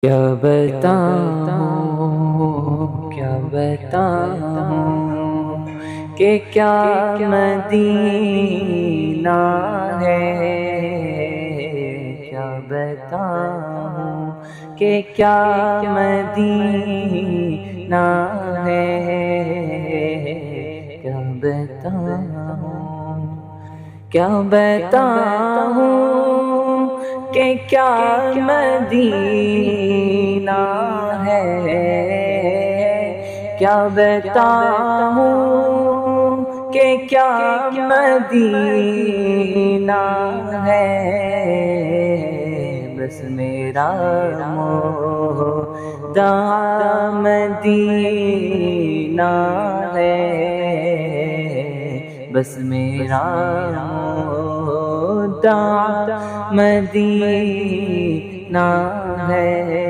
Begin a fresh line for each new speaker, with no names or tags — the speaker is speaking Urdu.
کیا بتاؤں کہ کیا مدینہ ہے، کیا بتاؤں کہ کیا مدینہ ہے، کیا بتاؤں کہ کیا مدینہ ہے، کیا بتاؤں کہ کیا مدینہ ہے، بس میرا مدعا مدینہ ہے، بس میرا مدعا مدینہ ہے۔